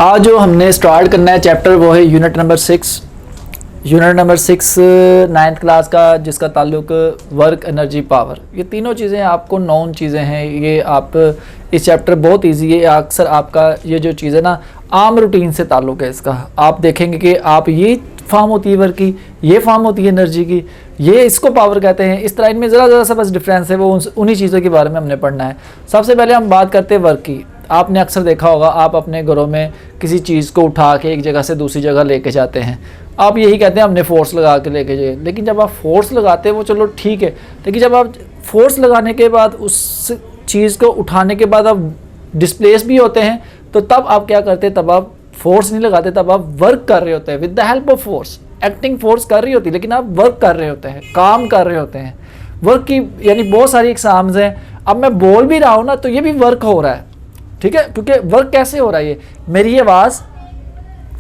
आज जो हमने स्टार्ट करना है चैप्टर वो है यूनिट नंबर 6 नाइन्थ क्लास का, जिसका ताल्लुक वर्क, एनर्जी, पावर। ये तीनों चीज़ें आपको नॉन चीज़ें हैं। ये आप इस चैप्टर बहुत इजी है। अक्सर आपका ये जो चीज़ है ना आम रूटीन से ताल्लुक है इसका। आप देखेंगे कि आप ये फॉर्म होती है वर्क की, ये फॉर्म होती है एनर्जी की, ये इसको पावर कहते हैं। इस तरह इनमें ज़रा सा बस डिफरेंस है, वो उन्हीं चीज़ों के बारे में हमने पढ़ना है। सबसे पहले हम बात करते हैं वर्क की। आपने अक्सर देखा होगा, आप अपने घरों में किसी चीज़ को उठा के एक जगह से दूसरी जगह लेके जाते हैं। आप यही कहते हैं हमने फोर्स लगा के लेके जाए, लेकिन जब आप फोर्स लगाते हैं वो चलो ठीक है, लेकिन जब आप फोर्स लगाने के बाद उस चीज़ को उठाने के बाद आप डिस्प्लेस भी होते हैं, तो तब आप क्या करते हैं, तब आप फोर्स नहीं लगाते, तब आप वर्क कर रहे होते हैं with the help of force. Acting force कर रही होती है, लेकिन आप वर्क कर रहे होते हैं, काम कर रहे होते हैं। वर्क की यानी बहुत सारी एग्जाम्स हैं। अब मैं बोल भी रहा हूँ ना, तो ये भी वर्क हो रहा है, ठीक है। क्योंकि वर्क कैसे हो रहा है, ये मेरी आवाज़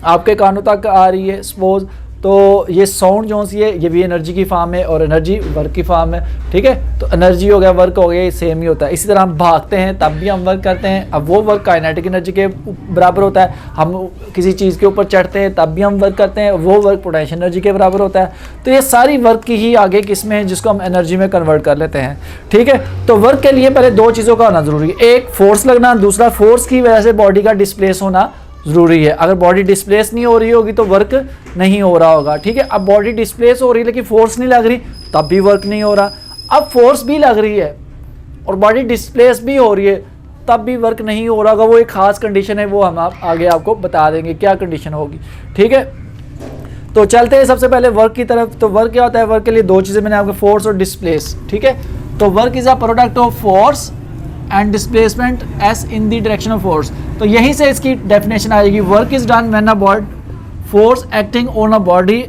आपके कानों तक आ रही है सपोज, तो ये साउंड जो सी है ये भी एनर्जी की फॉर्म है और एनर्जी वर्क की फॉर्म है, ठीक है। तो एनर्जी हो गया, वर्क हो गया, ये सेम ही होता है। इसी तरह हम भागते हैं तब भी हम वर्क करते हैं। अब वो वर्क काइनेटिक एनर्जी के बराबर होता है। हम किसी चीज़ के ऊपर चढ़ते हैं तब भी हम वर्क करते हैं, वो वर्क पोटेंशियल एनर्जी के बराबर होता है। तो ये सारी वर्क की ही आगे किस्में हैं जिसको हम एनर्जी में कन्वर्ट कर लेते हैं, ठीक है। तो वर्क के लिए पहले दो चीज़ों का होना ज़रूरी है, एक फोर्स लगना, दूसरा फोर्स की वजह से बॉडी का डिस्प्लेस होना ज़रूरी है। अगर बॉडी डिस्प्लेस नहीं हो रही होगी तो वर्क नहीं हो रहा होगा, ठीक है। अब बॉडी डिस्प्लेस हो रही है लेकिन फोर्स नहीं लग रही, तब भी वर्क नहीं हो रहा। अब फोर्स भी लग रही है और बॉडी डिस्प्लेस भी हो रही है, तब भी वर्क नहीं हो रहा होगा। वो एक खास कंडीशन है, वो हम आगे आपको बता देंगे क्या कंडीशन होगी, ठीक है। तो चलते हैं सबसे पहले वर्क की तरफ। तो वर्क क्या होता है, वर्क के लिए दो चीज़ें मैंने आपको, फोर्स और डिस्प्लेस, ठीक है। तो work is a product of force and displacement S in the direction of force. तो यहीं से इसकी डेफिनेशन आएगी, work is done when a body force acting on a body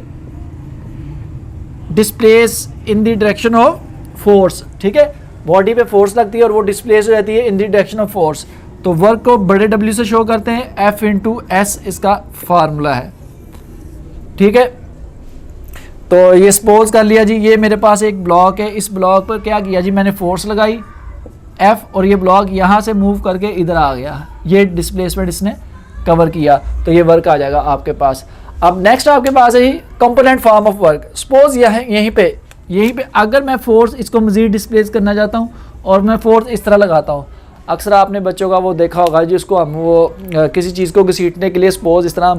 displace in the direction of force, ठीक है। Body पे force लगती है और वो डिस्प्लेस हो जाती है इन द डायरेक्शन ऑफ फोर्स। तो वर्क को बड़े W से शो करते हैं, F इंटू एस इसका फार्मूला है, ठीक है। तो ये सपोज कर लिया जी, ये मेरे पास एक ब्लॉक है, इस ब्लॉक पर क्या किया जी, मैंने फोर्स लगाई F और ये ब्लॉक यहाँ से मूव करके इधर आ गया, ये डिस्प्लेसमेंट इसने कवर किया, तो ये वर्क आ जाएगा आपके पास। अब नेक्स्ट आपके पास है component form of work. Suppose यहीं पे अगर मैं फोर्स इसको मज़ीद डिस्प्लेस करना चाहता हूँ और मैं फोर्स इस तरह लगाता हूँ, अक्सर आपने बच्चों का वो देखा होगा जिसको हम वो किसी चीज़ को घसीटने के लिए सपोज इस तरह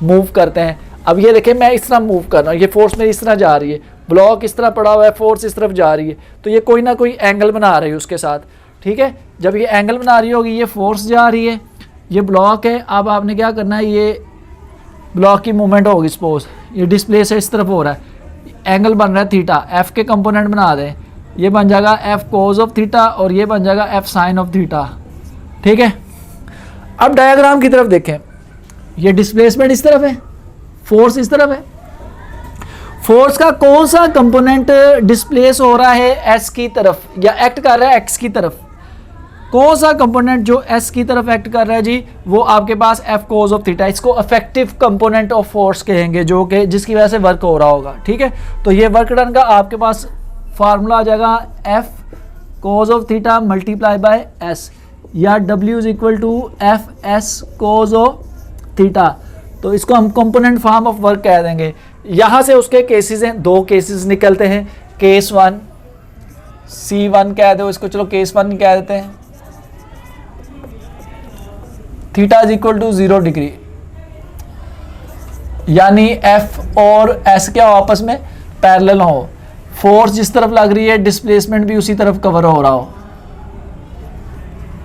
मूव करते हैं। अब ये देखें मैं इस तरह मूव कर रहा हूँ, ये फोर्स मेरी इस तरह जा रही है, ब्लॉक इस तरह पड़ा हुआ है, फोर्स इस तरफ जा रही है, तो ये कोई ना कोई एंगल बना रही है उसके साथ, ठीक है। जब ये एंगल बना रही होगी, ये फोर्स जा रही है, ये ब्लॉक है। अब आपने क्या करना है, ये ब्लॉक की मूवमेंट होगी, सपोज ये डिस्प्ले से इस तरफ हो रहा है, एंगल बन रहा है थीटा, एफ के कंपोनेंट बना दें, ये बन जाएगा एफ कोज ऑफ थीटा और ये बन जाएगा एफ साइन ऑफ थीटा, ठीक है। अब डायग्राम की तरफ देखें, ये डिस्प्लेसमेंट इस तरफ है, फोर्स इस तरफ है। फोर्स का कौन सा कंपोनेंट डिस्प्लेस हो रहा है एस की तरफ या एक्ट कर रहा है एक्स की तरफ, कौन सा कंपोनेंट जो एस की तरफ एक्ट कर रहा है जी, वो आपके पास एफ कोज ऑफ थीटा, इसको इफेक्टिव कंपोनेंट ऑफ फोर्स कहेंगे, जो कि जिसकी वजह से वर्क हो रहा होगा, ठीक है। तो ये वर्क डन का आपके पास फार्मूला आ जाएगा F cos of theta multiply by S, या W is equal to F S cos of theta. तो इसको हम कंपोनेंट फॉर्म ऑफ वर्क कह देंगे। यहाँ से उसके केसेस हैं, दो केसेस निकलते हैं, केस 1 C1 कह दो इसको, चलो केस 1 कह देते हैं। Theta is equal to 0 degree, यानी F और S क्या हो, आपस में पैरेलल हो, फोर्स जिस तरफ लग रही है डिस्प्लेसमेंट भी उसी तरफ कवर हो रहा हो,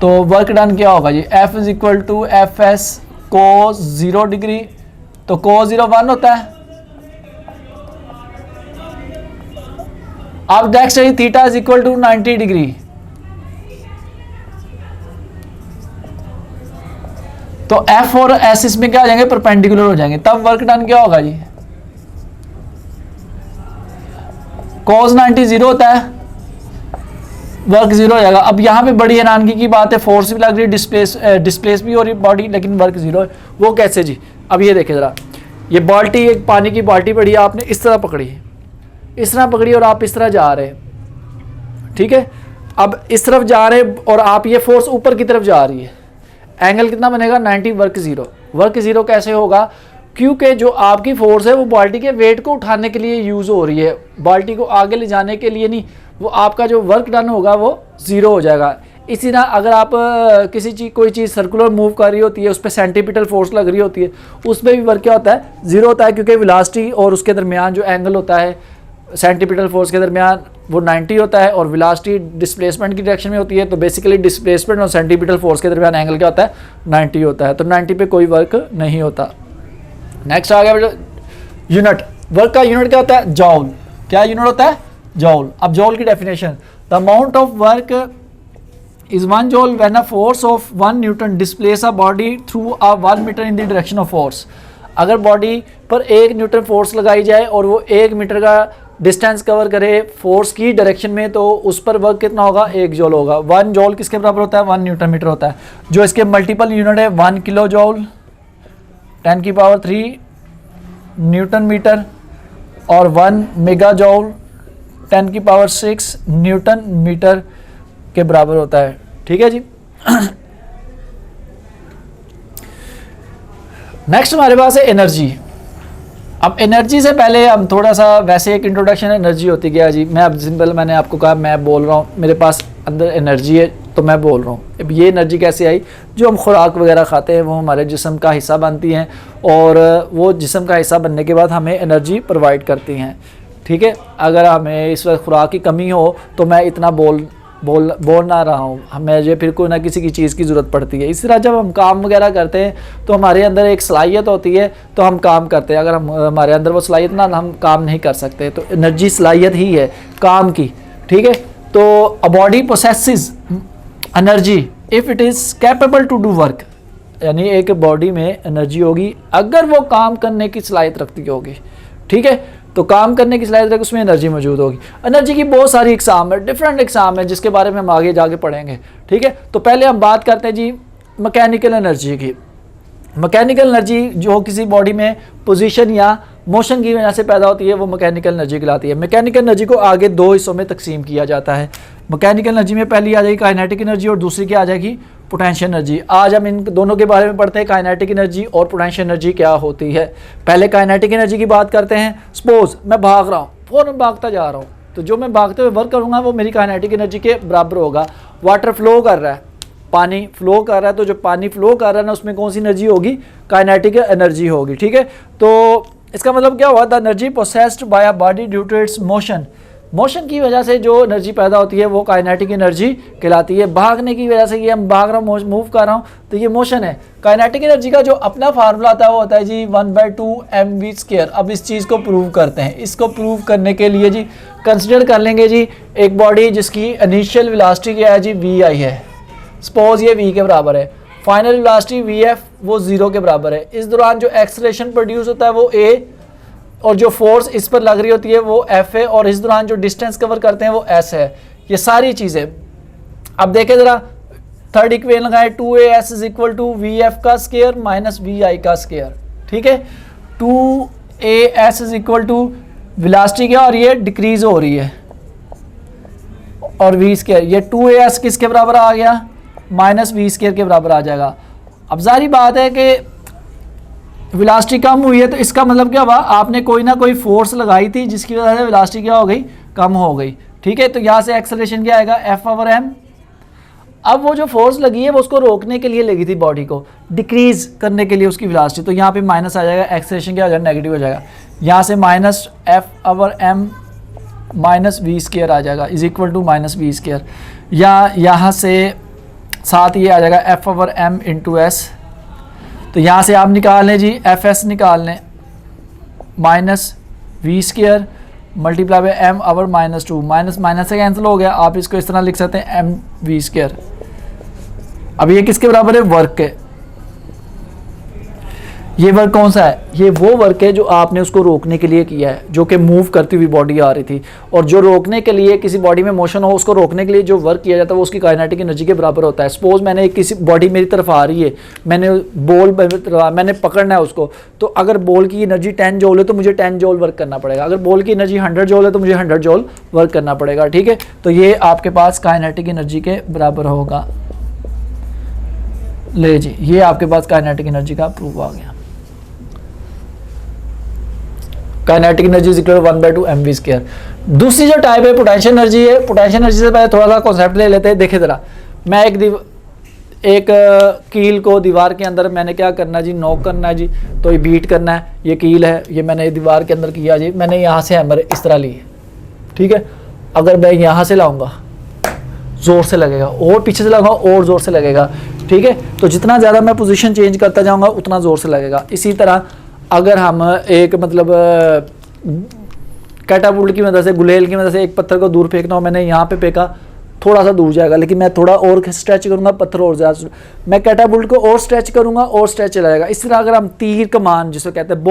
तो वर्क डन क्या होगा जी, F is equal to F S cos 0 degree, तो कोस 0 1 होता है। अब नेक्स्ट है theta is equal to 90 degree, तो F और S इसमें क्या हो जाएंगे, परपेंडिकुलर हो जाएंगे, तब वर्क डन क्या होगा जी, cos 90 0 होता है, वर्क 0 हो जाएगा। अब यहाँ पे बड़ी हैरानगी की बात है, फोर्स भी लग रही है, डिस्प्लेस भी हो रही है बॉडी, लेकिन वर्क 0 है, वो कैसे जी। अब ये देखें ज़रा, ये बाल्टी, एक पानी की बाल्टी पड़ी है, आपने इस तरह पकड़ी है, इस तरह पकड़ी और आप इस तरह जा रहे हैं, ठीक है। अब इस तरफ जा रहे हैं और आप, ये फोर्स ऊपर की तरफ जा रही है, एंगल कितना बनेगा 90, वर्क 0, वर्क ज़ीरो कैसे होगा? क्योंकि जो आपकी फोर्स है वो बाल्टी के वेट को उठाने के लिए यूज़ हो रही है, बाल्टी को आगे ले जाने के लिए नहीं। वो आपका जो वर्क डन होगा वो ज़ीरो हो जाएगा। इसी तरह अगर आप किसी चीज़ कोई चीज़ सर्कुलर मूव कर रही होती है, उस पर सेंटीपिटल फोर्स लग रही होती है, उसमें भी वर्क क्या होता है? ज़ीरो होता है, क्योंकि वेलोसिटी और उसके दरमियान जो एंगल होता है सेंटीपिटल फोर्स के दरमियान वो 90 होता है, और वेलोसिटी डिस्प्लेसमेंट की डायरेक्शन में होती है। तो बेसिकली डिस्प्लेसमेंट और सेंटीपिटल फोर्स के दरमियान एंगल क्या होता है? 90 होता है। तो 90 पे कोई वर्क नहीं होता। नेक्स्ट आ गया बेटा यूनिट। वर्क का यूनिट क्या होता है? जॉल। क्या यूनिट होता है? जॉल। अब जॉल की definition, the amount of work is 1 joule when a force of 1 newton displace a body through a 1 metre in the direction of force. अगर बॉडी पर 1 न्यूटन फोर्स लगाई जाए और वो 1 मीटर का डिस्टेंस कवर करे फोर्स की डायरेक्शन में, तो उस पर वर्क कितना होगा? 1 जॉल होगा। 1 जॉल किसके बराबर होता है? 1 न्यूटन मीटर होता है। जो इसके मल्टीपल यूनिट है 1 किलो जॉल, 10 की पावर 3 न्यूटन मीटर, और 1 मेगा जॉल 10 की पावर 6 न्यूटन मीटर के बराबर होता है। ठीक है जी। नेक्स्ट हमारे पास है एनर्जी। अब एनर्जी से पहले हम थोड़ा सा वैसे एक इंट्रोडक्शन एनर्जी होती गया जी। मैं अब सिंपल मैंने आपको कहा मैं बोल रहा हूँ, मेरे पास अंदर एनर्जी है तो मैं बोल रहा हूँ। अब ये एनर्जी कैसे आई? जो हम खुराक वगैरह खाते हैं वो हमारे जिस्म का हिस्सा बनती हैं, और वो जिस्म का हिस्सा बनने के बाद हमें एनर्जी प्रोवाइड करती हैं। ठीक है, अगर हमें इस वक्त खुराक की कमी हो तो मैं इतना बोल ना रहा हूँ, हमें फिर कोई ना किसी की चीज़ की ज़रूरत पड़ती है। इस तरह जब हम काम वगैरह करते हैं तो हमारे अंदर एक सलाहियत होती है तो हम काम करते हैं। अगर हमारे अंदर वो सलाहियत ना, हम काम नहीं कर सकते। तो एनर्जी सलाहियत ही है काम की। ठीक है, तो a body possesses energy if it is capable to do work, यानी एक बॉडी में एनर्जी होगी अगर वो काम करने की सलाहियत रखती होगी। ठीक है, तो काम करने की सलाहियत रखती उसमें एनर्जी मौजूद होगी। एनर्जी की बहुत सारी इकसाम है, डिफरेंट इकसाम है, जिसके बारे में हम आगे जाके पढ़ेंगे। ठीक है, तो पहले हम बात करते हैं जी मैकेनिकल एनर्जी की। मैकेनिकल एनर्जी जो किसी बॉडी में पोजीशन या मोशन की वजह से पैदा होती है वो मैकेनिकल एनर्जी कहलाती है। मैकेनिकल एनर्जी को आगे 2 हिस्सों में तकसीम किया जाता है। मैकेनिकल एनर्जी में पहली आ जाएगी काइनेटिक एनर्जी और दूसरी क्या आ जाएगी? Potential energy. आज हम इन दोनों के बारे में पढ़ते हैं, काइनेटिक एनर्जी और पोटेंशियल एनर्जी क्या होती है। पहले काइनेटिक एनर्जी की बात करते हैं। सपोज मैं भाग रहा हूँ, फ़ौरन भागता जा रहा हूँ, तो जो मैं भागते हुए वर्क करूँगा वो मेरी काइनेटिक एनर्जी के बराबर होगा। वाटर फ्लो कर रहा है, पानी फ्लो कर रहा है, तो जो पानी फ्लो कर रहा है ना उसमें कौन सी एनर्जी होगी? काइनेटिक एनर्जी होगी। ठीक है, तो इसका मतलब क्या हुआ? The energy processed by a body due to its motion. Motion की वजह से जो एनर्जी पैदा होती है वो काइनेटिक एनर्जी कहलाती है। भागने की वजह से ये हम भाग रहा हूँ, मूव कर रहा हूँ, तो ये मोशन है। काइनेटिक एनर्जी का जो अपना फार्मूला आता है वो होता है जी 1/2 mv²। अब इस चीज़ को प्रूव करते हैं। इसको प्रूव करने के लिए जी कंसिडर कर लेंगे जी एक बॉडी जिसकी इनिशियल वेलोसिटी क्या है जी? vi है। सपोज ये v के बराबर है। फाइनल वेलोसिटी vf वो 0 के बराबर है। इस दौरान जो एक्सेलरेशन प्रोड्यूस होता है वो a, और जो फोर्स इस पर लग रही होती है वो F है, और इस दौरान जो डिस्टेंस कवर करते हैं वो S है। ये सारी चीज़ें अब देखें ज़रा, थर्ड इक्वेशन लगाएं 2as is equal to vf का स्क्वायर माइनस vi का स्क्वायर। ठीक है, 2as is equal to velocity क्या, और ये डिक्रीज हो रही है, और v स्क्वायर, ये 2as किसके बराबर आ गया? माइनस v स्क्वायर के बराबर आ जाएगा। अब जारी बात है कि वेलोसिटी कम हुई है, तो इसका मतलब क्या हुआ? आपने कोई ना कोई फोर्स लगाई थी जिसकी वजह से वेलोसिटी क्या हो गई? कम हो गई। ठीक है, तो यहाँ से एक्सेलरेशन क्या आएगा? F/m। अब वो जो फोर्स लगी है वो उसको रोकने के लिए लगी थी, बॉडी को डिक्रीज करने के लिए उसकी वेलोसिटी, तो यहाँ पे माइनस आ जाएगा, एक्सेलरेशन क्या हो जाएगा? नेगेटिव हो जाएगा। यहाँ से minus F/m minus v square आ जाएगा is equal to minus v square, या यहाँ से साथ ये आ जाएगा F/m इंटू s। तो यहाँ से आप निकाल लें जी Fs निकाल लें, minus v square multiply by m/-2, minus minus से कैंसिल हो गया। आप इसको इस तरह लिख सकते हैं mv स्क्वायर। अब ये किसके बराबर है? वर्क के। ये वर्क कौन सा है? ये वो वर्क है जो आपने उसको रोकने के लिए किया है, जो कि मूव करती हुई बॉडी आ रही थी। और जो रोकने के लिए, किसी बॉडी में मोशन हो उसको रोकने के लिए जो वर्क किया जाता है वो उसकी काइनेटिक एनर्जी के बराबर होता है। सपोज मैंने किसी बॉडी मेरी तरफ आ रही है, मैंने मैंने पकड़ना है उसको, तो अगर बॉल की एनर्जी 10 जॉल है तो मुझे 10 जॉल वर्क करना पड़ेगा। अगर बॉल की एनर्जी 100 जॉल है तो मुझे 100 जॉल वर्क करना पड़ेगा। ठीक है, तो ये आपके पास काइनेटिक एनर्जी के बराबर होगा। ले जी, ये आपके पास काइनेटिक एनर्जी का प्रूफ आ गया। Kinetic energy is equal to 1/2 mv²। दूसरी जो टाइप है पोटेंशियल एनर्जी है। पोटेंशियल एनर्जी से पहले थोड़ा सा कॉन्सेप्ट ले लेते हैं। देखिए ज़रा, मैं एक कील को दीवार के अंदर मैंने क्या करना है जी, नॉक करना है जी, तो ये बीट करना है। ये कील है, ये मैंने दीवार के अंदर किया जी, मैंने यहाँ से हैमर इस तरह ली है, ठीक है। अगर मैं यहाँ से लाऊंगा ज़ोर से लगेगा, और पीछे से लगाऊंगा और ज़ोर से लगेगा, ठीक है। तो जितना ज़्यादा मैं पोजीशन चेंज करता जाऊंगा उतना ज़ोर से लगेगा। इसी तरह अगर हम एक मतलब कैटापुल्ट की मदद से, गुलेल की मदद से एक पत्थर को दूर फेंकना हो, मैंने यहाँ पे फेंका, थोड़ा सा दूर जाएगा, लेकिन मैं थोड़ा और स्ट्रेच करूंगा, पत्थर और ज़्यादा, मैं कैटापुल्ट को और स्ट्रेच करूंगा और स्ट्रेच चला जाएगा। इस तरह अगर हम तीर कमान जिसको कहते हैं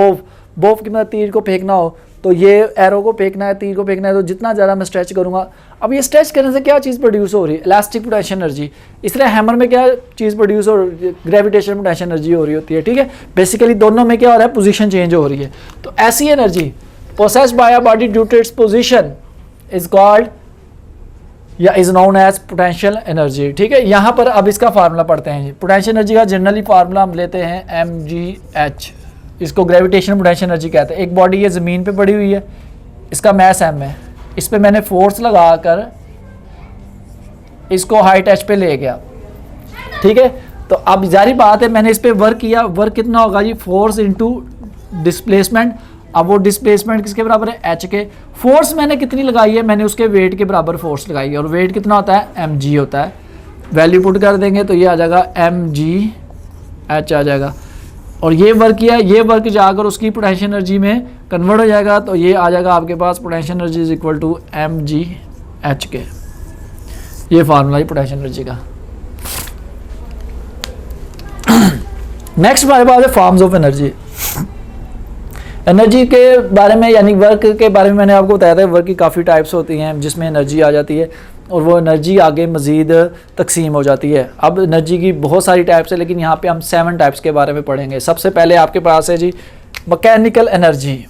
बोव की मदद तीर को फेंकना हो, तो ये एरो को फेंकना है, तीर को फेंकना है, तो जितना ज़्यादा मैं स्ट्रेच करूंगा, अब ये स्ट्रेच करने से क्या चीज़ प्रोड्यूस हो रही है, इलास्टिक पोटेंशियल एनर्जी। इस तरह हैमर में क्या चीज़ प्रोड्यूस हो रही है, ग्रेविटेशन पोटेंशियल एनर्जी हो रही होती है, ठीक है। बेसिकली दोनों में क्या हो रहा है, पोजीशन चेंज हो रही है। तो ऐसी energy possessed by a body due to its position is called या is known as potential energy, ठीक है। यहाँ पर अब इसका फार्मूला पढ़ते हैं। पोटेंशियल एनर्जी का जनरली फार्मूला हम लेते हैं mgh, इसको ग्रेविटेशनल पोटेंशियल एनर्जी कहते हैं। एक बॉडी ये ज़मीन पे पड़ी हुई है, इसका मैस m है, इस पे मैंने फोर्स लगाकर इसको हाइट h पे ले गया, ठीक है। तो अब जारी बात है, मैंने इस पे वर्क किया, वर्क कितना होगा जी, फोर्स इंटू डिस्प्लेसमेंट। अब वो डिस्प्लेसमेंट किसके बराबर है, h के। फोर्स मैंने कितनी लगाई है, मैंने उसके वेट के बराबर फोर्स लगाई है, और वेट कितना होता है, mg होता है। वैल्यू पुट कर देंगे तो ये आ जाएगा mgh आ जाएगा, और ये वर्क किया, ये वर्क जाकर उसकी पोटेंशियल एनर्जी में कन्वर्ट हो जाएगा, तो ये आ जाएगा आपके पास potential energy is equal to mgh के। ये फार्मूला है पोटेंशियल एनर्जी का। नेक्स्ट हमारे पास है फॉर्म्स ऑफ एनर्जी। एनर्जी के बारे में यानी वर्क के बारे में मैंने आपको बताया था, वर्क की काफ़ी टाइप्स होती हैं जिसमें एनर्जी आ जाती है, और वो एनर्जी आगे मज़ीद तकसीम हो जाती है। अब एनर्जी की बहुत सारी टाइप्स है, लेकिन यहाँ पे हम 7 टाइप्स के बारे में पढ़ेंगे। सबसे पहले आपके पास है जी मैकेनिकल एनर्जी।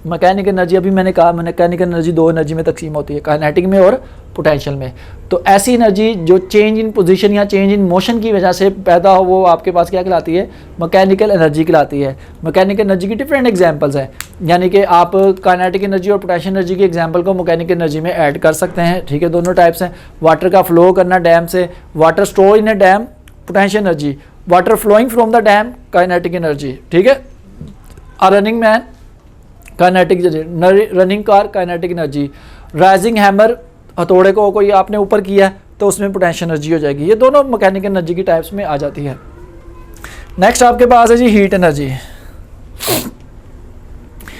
मैकेनिकल एनर्जी अभी मैंने कहा, मैकेनिकल एनर्जी 2 एनर्जी में तकसीम होती है, काइनेटिक में और पोटेंशियल में। तो ऐसी एनर्जी जो चेंज इन पोजीशन या चेंज इन मोशन की वजह से पैदा हो, वो आपके पास क्या कहलाती है, मैकेनिकल एनर्जी कहलाती है। मैकेनिकल एनर्जी की डिफरेंट एग्जांपल्स हैं, यानी कि आप काइनेटिक एनर्जी और पोटेंशियल एनर्जी की एग्जांपल को मैकेनिकल एनर्जी में ऐड कर सकते हैं, ठीक है। दोनों टाइप्स हैं। वाटर का फ्लो करना डैम से, water store in a dam potential energy, water flowing from the dam kinetic energy, ठीक है। A running man kinetic energy, running car kinetic energy, rising hammer, हथौड़े को कोई आपने ऊपर किया तो उसमें पोटेंशियल एनर्जी हो जाएगी। ये दोनों मैकेनिकल एनर्जी की टाइप्स में आ जाती है। नेक्स्ट आपके पास है जी हीट एनर्जी।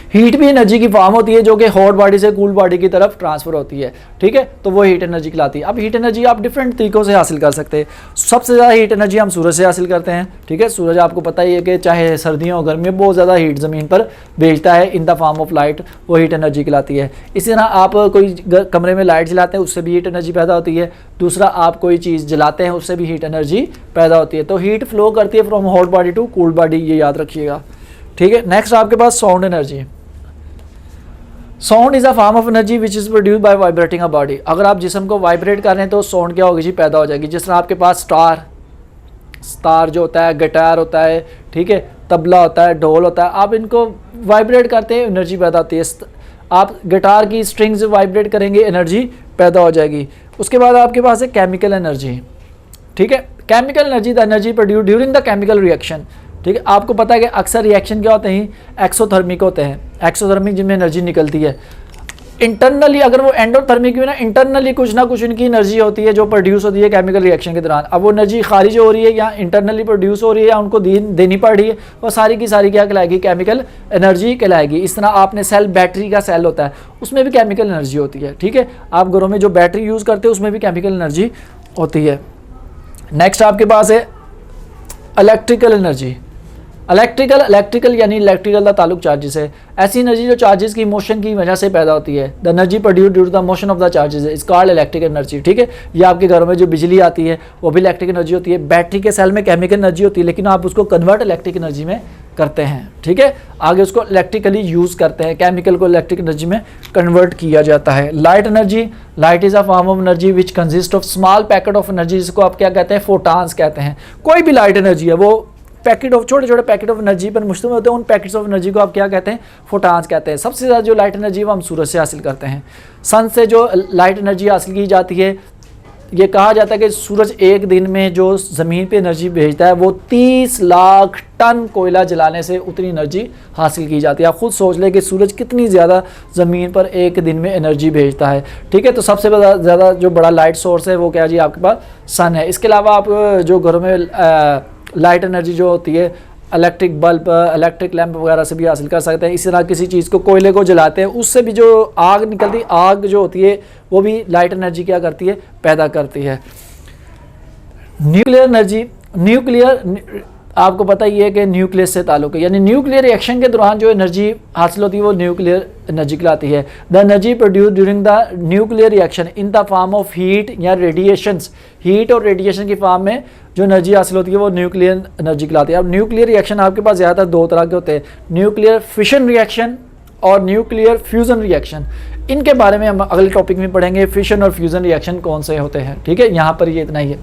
हीट भी एनर्जी की फॉर्म होती है जो कि हॉट बॉडी से कूल बॉडी की तरफ ट्रांसफर होती है, ठीक है। तो वो हीट एनर्जी कहलाती है। अब हीट एनर्जी आप डिफरेंट तरीकों से हासिल कर सकते हैं। सबसे ज़्यादा हीट एनर्जी हम सूरज से हासिल करते हैं, ठीक है। सूरज आपको पता ही है कि चाहे सर्दियों गर्मी में बहुत ज़्यादा हीट ज़मीन पर भेजता है in the form of light, वो हीट एनर्जी कहलाती है। इसी तरह आप कोई कमरे में लाइट जलाते हैं, उससे भी हीट एनर्जी पैदा होती है। दूसरा, आप कोई चीज़ जलाते हैं, उससे भी हीट एनर्जी पैदा होती है। तो हीट फ्लो करती है from hot body to cool body, ये याद रखिएगा, ठीक है। नेक्स्ट आपके पास sound energy. Sound is a form of energy which is produce by vibrating a body. अगर आप जिस्म को वाइब्रेट कर रहे हैं तो साउंड क्या होगी जी, पैदा हो जाएगी। जिस तरह आपके पास स्टार जो होता है, गिटार होता है, ठीक है, तबला होता है, ढोल होता है, आप इनको वाइब्रेट करते हैं, एनर्जी पैदा होती है। आप गिटार की स्ट्रिंग्स वाइब्रेट करेंगे, एनर्जी पैदा हो जाएगी। उसके बाद आपके पास है केमिकल एनर्जी, ठीक है। Chemical energy the energy produce during the chemical reaction, ठीक है। आपको पता है कि अक्सर रिएक्शन क्या होते हैं, एक्सोथर्मिक होते हैं। एक्सोथर्मिक जिनमें एनर्जी निकलती है इंटरनली, अगर वो एंडोथर्मिक भी ना, इंटरनली कुछ ना कुछ इनकी एनर्जी होती है जो प्रोड्यूस होती है केमिकल रिएक्शन के दौरान। अब वो एनर्जी खारिज हो रही है या इंटरनली प्रोड्यूस हो रही है या उनको देनी पड़ रही है, वो सारी की सारी क्या कहलाएगी, केमिकल एनर्जी कहलाएगी। इस तरह आपने सेल, बैटरी का सेल होता है, उसमें भी केमिकल एनर्जी होती है, ठीक है। आप घरों में जो बैटरी यूज़ करते हैं उसमें भी केमिकल एनर्जी होती है। नेक्स्ट आपके पास है इलेक्ट्रिकल एनर्जी। इलेक्ट्रिकल यानी इलेक्ट्रिकल का ताल्लुक चार्जेस है। ऐसी एनर्जी जो चार्जेस की मोशन की वजह से पैदा होती है। The energy produced due to the motion of the charges is called electric energy, ठीक है। ये आपके घरों में जो बिजली आती है वो भी इलेक्ट्रिक एनर्जी होती है। बैटरी के सेल में केमिकल एनर्जी होती है, लेकिन आप उसको कन्वर्ट इलेक्ट्रिक एनर्जी में करते हैं, ठीक है। आगे उसको इलेक्ट्रिकली यूज़ करते हैं, केमिकल को इलेक्ट्रिक एनर्जी में कन्वर्ट किया जाता है। Light energy, light is a form of energy which consist of small packet of energy, जिसको आप क्या कहते हैं, फोटान्स कहते हैं। कोई भी लाइट एनर्जी है वो पैकेट ऑफ, छोटे छोटे पैकेट ऑफ एनर्जी पर मुश्तमिल होते हैं, उन पैकेट्स ऑफ एनर्जी को आप क्या कहते हैं, फोटान्स कहते हैं। सबसे ज़्यादा जो लाइट एनर्जी है वो हम सूरज से हासिल करते हैं। सन से जो लाइट एनर्जी हासिल की जाती है, ये कहा जाता है कि सूरज एक दिन में जो ज़मीन पे एनर्जी भेजता है वो 30 लाख टन कोयला जलाने से उतनी एनर्जी हासिल की जाती है। आप खुद सोच लें कि सूरज कितनी ज़्यादा ज़मीन पर एक दिन में एनर्जी भेजता है, ठीक है। तो सबसे ज़्यादा जो बड़ा लाइट सोर्स है वो क्या जी, आपके पास सन है। इसके अलावा आप जो घरों में लाइट एनर्जी जो होती है इलेक्ट्रिक बल्ब, इलेक्ट्रिक लैंप वगैरह से भी हासिल कर सकते हैं। इसी तरह किसी चीज़ को, कोयले को जलाते हैं, उससे भी जो आग निकलती है, आग जो होती है वो भी लाइट एनर्जी क्या करती है, पैदा करती है। न्यूक्लियर एनर्जी, न्यूक्लियर आपको पता ही है कि न्यूक्लियस से ताल्लुक है, यानी न्यूक्लियर रिएक्शन के दौरान जो एनर्जी हासिल होती है वो न्यूक्लियर एनर्जी कहलाती है। The energy produce during the nuclear reaction in the form of heat या रेडिएशंस, हीट और रेडिएशन की फॉर्म में जो एनर्जी हासिल होती है वो न्यूक्लियर एनर्जी कहलाती है। अब न्यूक्लियर रिएक्शन आपके पास ज़्यादातर दो तरह के होते हैं, न्यूक्लियर फिशन रिएक्शन और न्यूक्लियर फ्यूज़न रिएक्शन। इनके बारे में हम अगले टॉपिक में पढ़ेंगे, फिशन और फ्यूज़न रिएक्शन कौन से होते हैं, ठीक है। यहाँ पर ये इतना ही है।